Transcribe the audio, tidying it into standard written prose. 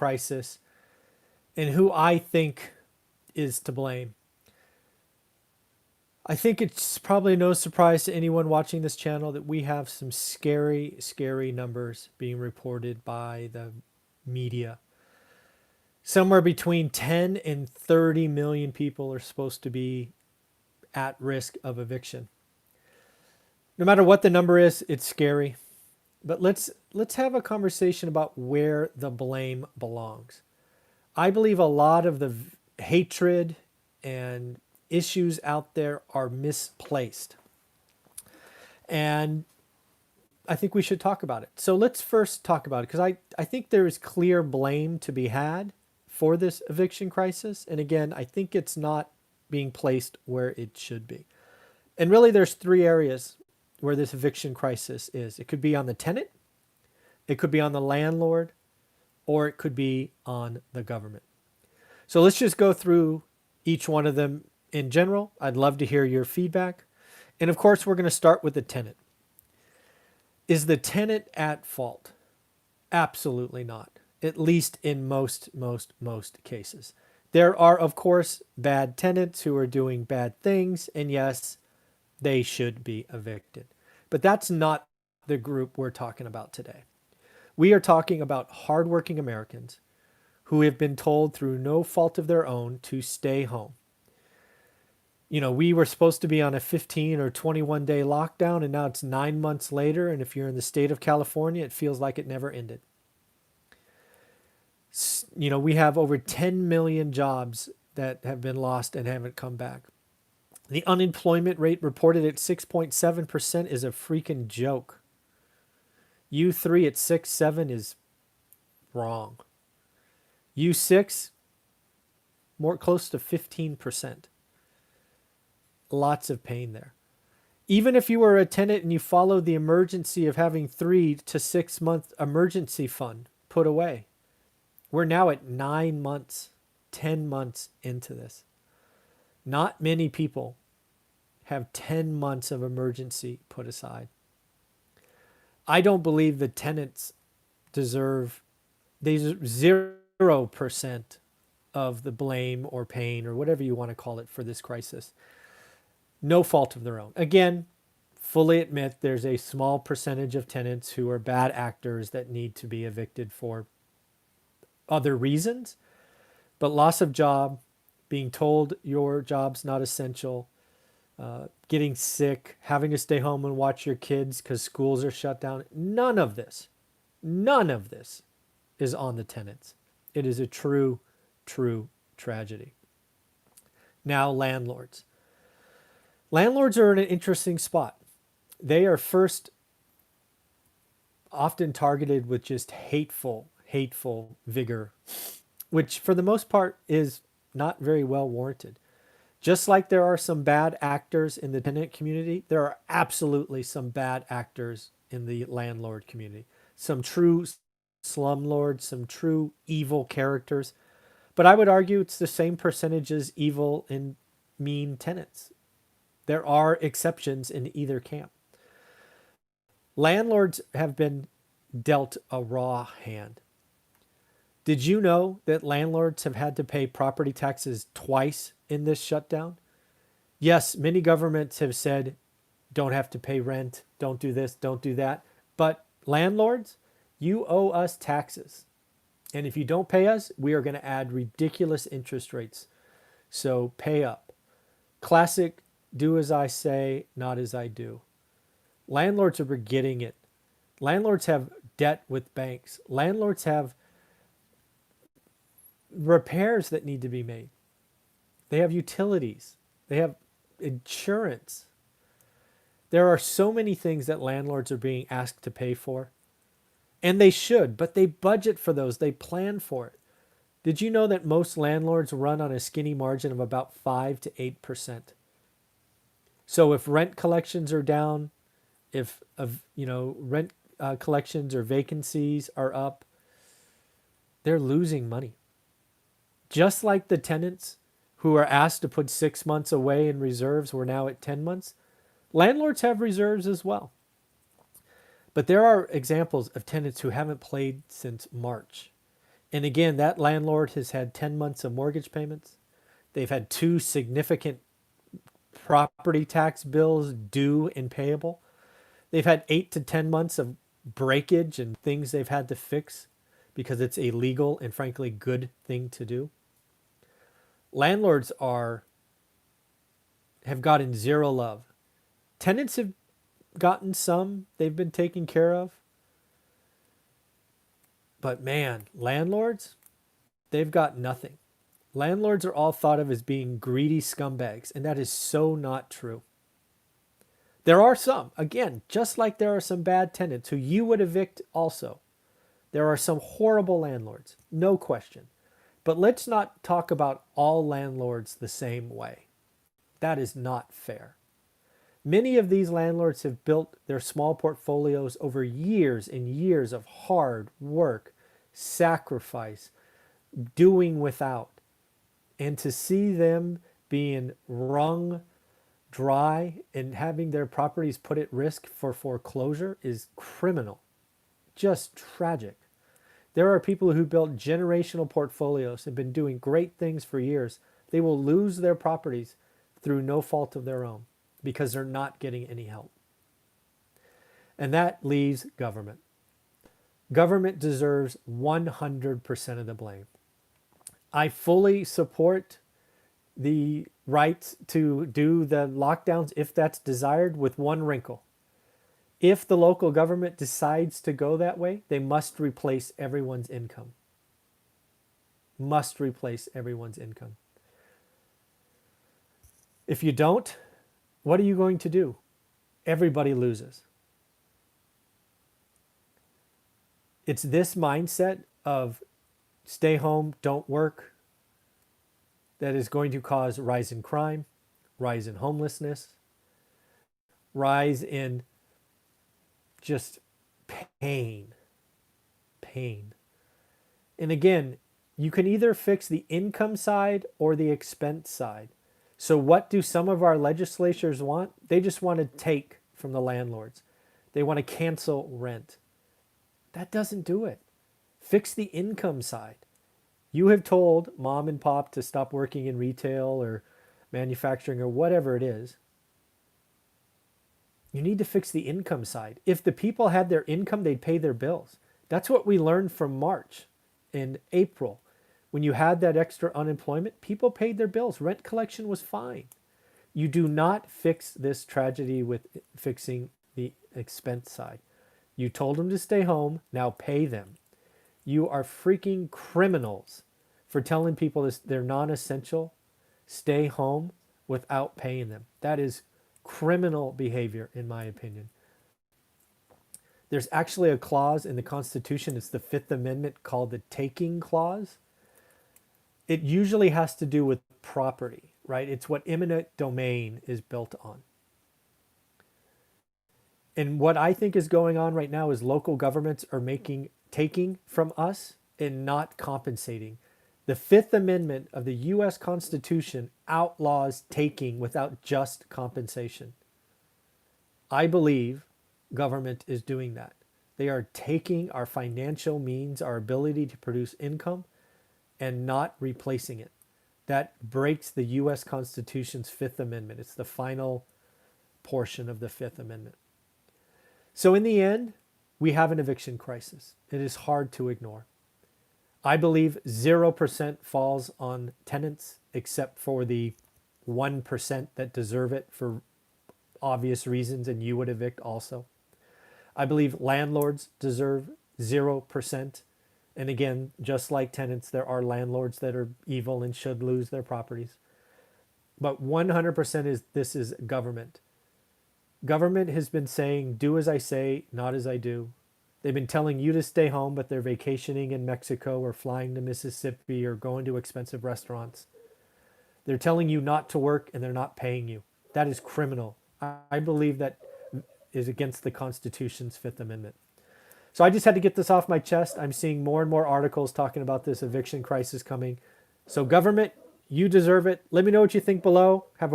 crisis and who I think is to blame. I think it's probably no surprise to anyone watching this channel that we have some scary, scary numbers being reported by the media. Somewhere between 10 and 30 million people are supposed to be at risk of eviction. No matter what the number is, it's scary. But let's have a conversation about where the blame belongs. I believe a lot of the hatred and issues out there are misplaced. And I think we should talk about it. So let's first talk about it because I think there is clear blame to be had for this eviction crisis. And again, I think it's not being placed where it should be. And really, there's three areas where this eviction crisis is. It could be on the tenant, it could be on the landlord, or it could be on the government. So let's just go through each one of them in general. I'd love to hear your feedback. And of course, we're going to start with the tenant. Is the tenant at fault? Absolutely not. At least in most cases. There are, of course, bad tenants who are doing bad things, and yes, they should be evicted. But that's not the group we're talking about today. We are talking about hardworking Americans who have been told through no fault of their own to stay home. You know, we were supposed to be on a 15 or 21 day lockdown, and now it's 9 months later. And if you're in the state of California, it feels like it never ended. You know, we have over 10 million jobs that have been lost and haven't come back. The unemployment rate reported at 6.7% is a freaking joke. U3 at 6.7 is wrong. U6, more close to 15%. Lots of pain there. Even if you were a tenant and you followed the emergency of having 3 to 6 month emergency fund put away, we're now at 9 months, 10 months into this. Not many people have 10 months of emergency put aside. I don't believe the tenants deserve 0% of the blame or pain or whatever you want to call it for this crisis. No fault of their own. Again, fully admit there's a small percentage of tenants who are bad actors that need to be evicted for other reasons. But loss of job, being told your job's not essential, getting sick, having to stay home and watch your kids because schools are shut down. None of this is on the tenants. It is a true tragedy. Now, landlords. Landlords are in an interesting spot. They are first often targeted with just hateful vigor, which for the most part is not very well warranted. Just like there are some bad actors in the tenant community, there are absolutely some bad actors in the landlord community. Some true slumlords, some true evil characters. But I would argue it's the same percentage as evil and mean tenants. There are exceptions in either camp. Landlords have been dealt a raw hand. Did you know that landlords have had to pay property taxes twice in this shutdown? Yes, many governments have said, don't have to pay rent, don't do this, don't do that. But landlords, you owe us taxes. And if you don't pay us, we are going to add ridiculous interest rates. So pay up. Classic, do as I say, not as I do. Landlords are getting it. Landlords have debt with banks. Landlords have repairs that need to be made. They have utilities. They have insurance. There are so many things that landlords are being asked to pay for. And they should, but they budget for those. They plan for it. Did you know that most landlords run on a skinny margin of about 5 to 8%? So if rent collections are down, if rent collections or vacancies are up, they're losing money. Just like the tenants who are asked to put 6 months away in reserves, we're now at 10 months. Landlords have reserves as well. But there are examples of tenants who haven't paid since March. And again, that landlord has had 10 months of mortgage payments. They've had two significant property tax bills due and payable. They've had 8 to 10 months of breakage and things they've had to fix because it's a legal and frankly good thing to do. Landlords have gotten zero love. Tenants have gotten some, they've been taken care of. But man, landlords, they've got nothing. Landlords are all thought of as being greedy scumbags, and that is so not true. There are some, again, just like there are some bad tenants who you would evict also. There are some horrible landlords, no question. But let's not talk about all landlords the same way. That is not fair. Many of these landlords have built their small portfolios over years and years of hard work, sacrifice, doing without. And to see them being wrung dry and having their properties put at risk for foreclosure is criminal, just tragic. There are people who built generational portfolios and been doing great things for years. They will lose their properties through no fault of their own because they're not getting any help. And that leaves government. Government deserves 100% of the blame. I fully support the right to do the lockdowns if that's desired, with one wrinkle. If the local government decides to go that way, they must replace everyone's income. Must replace everyone's income. If you don't, what are you going to do? Everybody loses. It's this mindset of stay home, don't work, that is going to cause rise in crime, rise in homelessness, rise in just pain. And again, you can either fix the income side or the expense side. So what do some of our legislatures want? They just want to take from the landlords. They want to cancel rent. That doesn't do it. Fix the income side. You have told mom and pop to stop working in retail or manufacturing or whatever it is. You need to fix the income side. If the people had their income, they'd pay their bills. That's what we learned from March and April. When you had that extra unemployment, people paid their bills. Rent collection was fine. You do not fix this tragedy with fixing the expense side. You told them to stay home, now pay them. You are freaking criminals for telling people this, they're non-essential, stay home without paying them. That is criminal behavior, in my opinion. There's actually a clause in the Constitution, it's the Fifth Amendment, called the taking clause. It usually has to do with property, right? It's what eminent domain is built on. And what I think is going on right now is local governments are taking from us and not compensating. The Fifth Amendment of the U.S. Constitution outlaws taking without just compensation. I believe government is doing that. They are taking our financial means, our ability to produce income, and not replacing it. That breaks the U.S. Constitution's Fifth Amendment. It's the final portion of the Fifth Amendment. So in the end, we have an eviction crisis. It is hard to ignore. I believe 0% falls on tenants, except for the 1% that deserve it for obvious reasons, and you would evict also. I believe landlords deserve 0%. And again, just like tenants, there are landlords that are evil and should lose their properties. But 100% this is government. Government has been saying, do as I say, not as I do. They've been telling you to stay home, but they're vacationing in Mexico or flying to Mississippi or going to expensive restaurants. They're telling you not to work and they're not paying you. That is criminal. I believe that is against the Constitution's Fifth Amendment. So I just had to get this off my chest. I'm seeing more and more articles talking about this eviction crisis coming. So government, you deserve it. Let me know what you think below. Have a